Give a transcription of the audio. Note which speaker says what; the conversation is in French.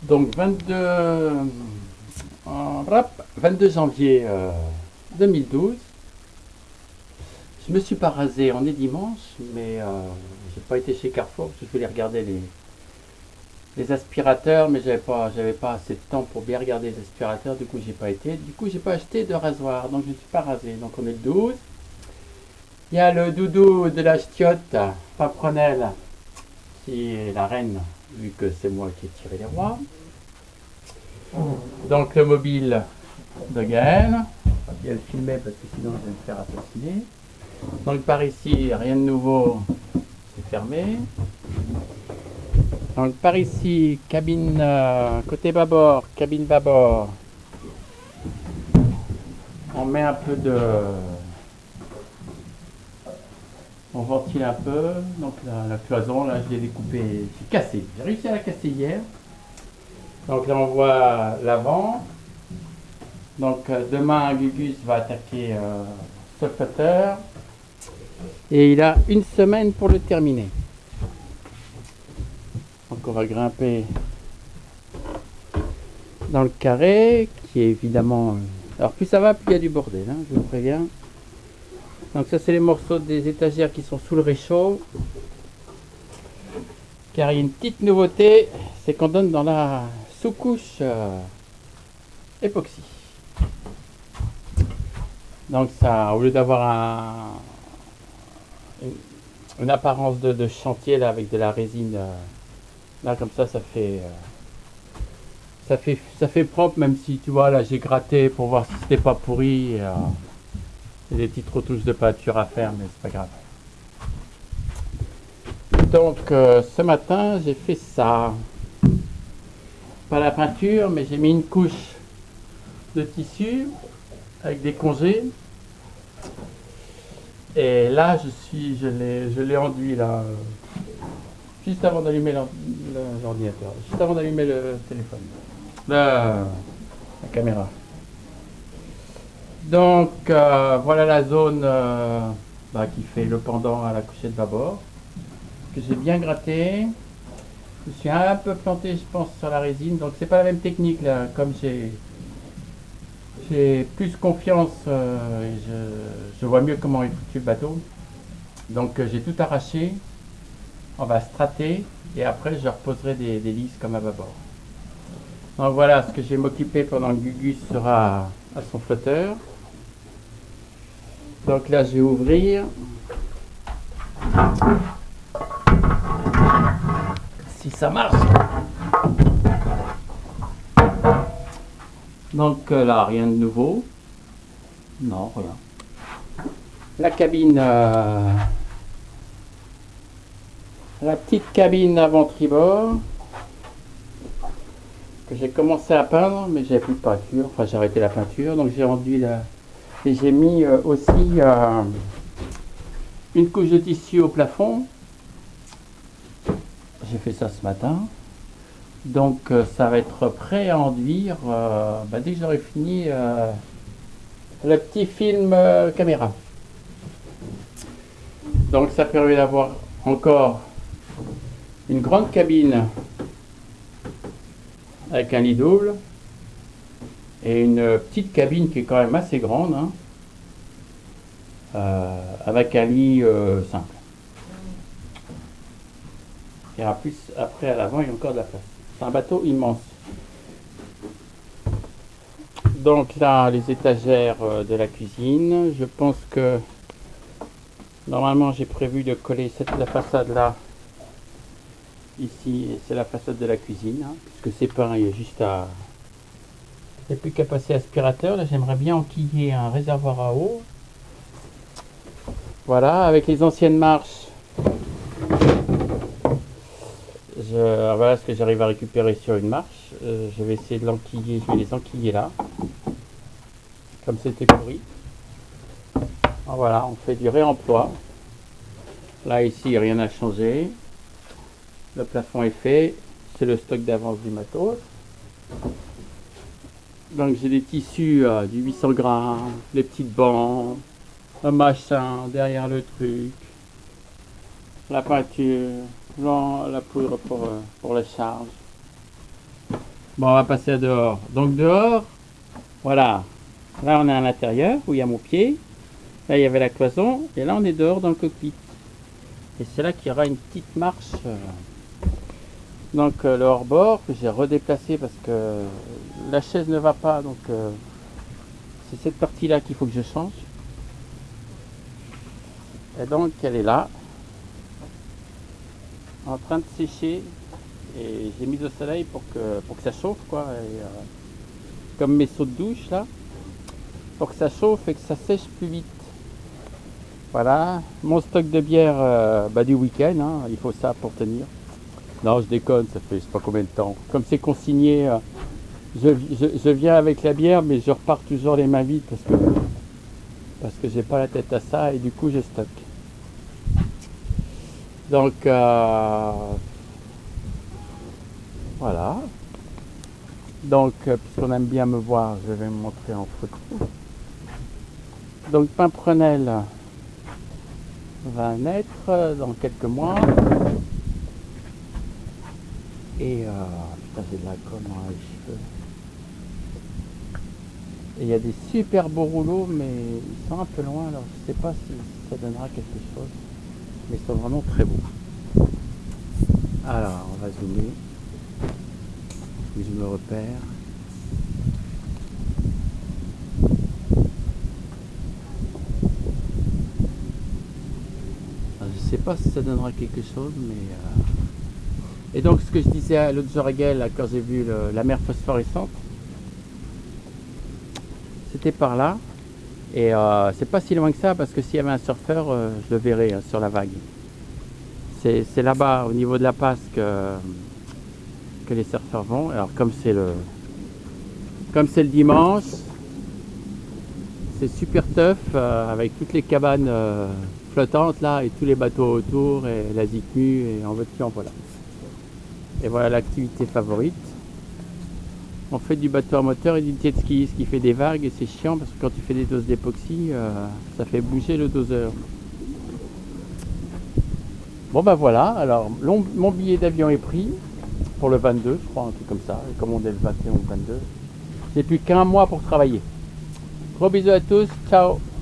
Speaker 1: Donc 22 janvier 2012. Je me suis pas rasé, on est dimanche, mais j'ai pas été chez Carrefour parce que je voulais regarder les aspirateurs, mais j'avais pas assez de temps pour bien regarder les aspirateurs, du coup j'ai pas été. Du coup j'ai pas acheté de rasoir, donc je ne suis pas rasé. Donc on est le 12. Il y a le doudou de la ch'tiote, Paprenelle, qui est la reine, vu que c'est moi qui ai tiré les rois. Donc le mobile de Gaël. Il va le filmer parce que sinon je vais me faire assassiner. Donc par ici, rien de nouveau, c'est fermé. Donc par ici, cabine côté bâbord, cabine bâbord. On met un peu de... On ventile un peu. Donc la cloison, là je l'ai découpée, j'ai cassé. J'ai réussi à la casser hier. Donc là on voit l'avant. Donc demain Gugus va attaquer ce flotteur. Et il a une semaine pour le terminer. Donc on va grimper dans le carré, qui est évidemment... Alors plus ça va, plus il y a du bordel, hein, je vous préviens. Donc ça c'est les morceaux des étagères qui sont sous le réchaud. Car il y a une petite nouveauté, c'est qu'on donne dans la sous-couche époxy. Donc ça, au lieu d'avoir une apparence de chantier là avec de la résine, là comme ça fait propre, même si tu vois là j'ai gratté pour voir si c'était pas pourri. Il y a des petites retouches de peinture à faire, mais c'est pas grave. Donc ce matin j'ai fait ça. Pas la peinture, mais j'ai mis une couche de tissu avec des congés. Et là je l'ai enduit là, juste avant d'allumer l'ordinateur, juste avant d'allumer le téléphone, la caméra. Donc voilà la zone qui fait le pendant à la couchette bâbord, que j'ai bien gratté. Je me suis un peu planté, je pense, sur la résine, donc c'est pas la même technique là, comme j'ai plus confiance et je vois mieux comment est foutu le bateau. Donc j'ai tout arraché, on va strater et après je reposerai des lisses comme à bâbord. Donc voilà ce que je vais m'occuper pendant que Gugus sera à son flotteur. Donc là je vais ouvrir. Si ça marche. Donc là rien de nouveau. Non, rien. La cabine, la petite cabine avant tribord que j'ai commencé à peindre, mais j'avais plus de peinture. Enfin, j'ai arrêté la peinture, donc j'ai rendu et j'ai mis aussi une couche de tissu au plafond. J'ai fait ça ce matin. Donc ça va être prêt à enduire dès que j'aurai fini le petit film caméra. Donc ça permet d'avoir encore une grande cabine avec un lit double et une petite cabine qui est quand même assez grande, hein, avec un lit simple. Et en plus après à l'avant il y a encore de la place. C'est un bateau immense. Donc là les étagères de la cuisine, je pense que normalement j'ai prévu de coller la façade là. Ici c'est la façade de la cuisine, hein, puisque c'est peint, il y a juste à... Il n'y a plus qu'à passer aspirateur. Là j'aimerais bien enquiller un réservoir à eau. Voilà, avec les anciennes marches. Voilà ce que j'arrive à récupérer sur une marche. Je vais essayer de l'enquiller, je vais les enquiller là. Comme c'était pourri. Voilà, on fait du réemploi. Là ici rien n'a changé. Le plafond est fait. C'est le stock d'avance du matos. Donc j'ai des tissus du 800 grammes, les petites bandes, un machin derrière le truc, la peinture, la poudre pour la charge. Bon, on va passer à dehors. Donc dehors, voilà. Là, on est à l'intérieur où il y a mon pied. Là, il y avait la cloison. Et là, on est dehors dans le cockpit. Et c'est là qu'il y aura une petite marche. Donc le hors-bord que j'ai redéplacé parce que la chaise ne va pas. Donc c'est cette partie-là qu'il faut que je change. Et donc elle est là, en train de sécher. Et j'ai mis au soleil pour que ça chauffe, quoi. Et, comme mes seaux de douche là, pour que ça chauffe et que ça sèche plus vite. Voilà, mon stock de bière du week-end, hein, il faut ça pour tenir. Non, je déconne, ça fait je sais pas combien de temps. Comme c'est consigné, je viens avec la bière, mais je repars toujours les mains vides parce que j'ai pas la tête à ça et du coup je stocke. Donc voilà. Donc puisqu'on aime bien me voir, je vais me montrer en photo. Donc Pimprenel va naître dans quelques mois. Et putain, j'ai de la gomme dans les cheveux. Et il y a des super beaux rouleaux, mais ils sont un peu loin, alors je sais pas si ça donnera quelque chose. Mais ils sont vraiment très beaux. Alors, on va zoomer. Où je me repère. Alors, je sais pas si ça donnera quelque chose, mais... Et donc, ce que je disais à l'autre jour, là, quand j'ai vu la mer phosphorescente, c'était par là. Et c'est pas si loin que ça, parce que s'il y avait un surfeur, je le verrais sur la vague. C'est là-bas, au niveau de la passe, que les surfeurs vont. Alors, comme c'est le dimanche, c'est super tough, avec toutes les cabanes flottantes là, et tous les bateaux autour, et la zikmu, et en veux-tu, en voilà. Et voilà l'activité favorite. On fait du bateau à moteur et du jet ski, ce qui fait des vagues, et c'est chiant parce que quand tu fais des doses d'époxy, ça fait bouger le doseur. Bon ben voilà, alors mon billet d'avion est pris pour le 22, je crois, un truc comme ça. Et comme on est le 21 ou le 22, j'ai plus qu'un mois pour travailler. Gros bisous à tous, ciao.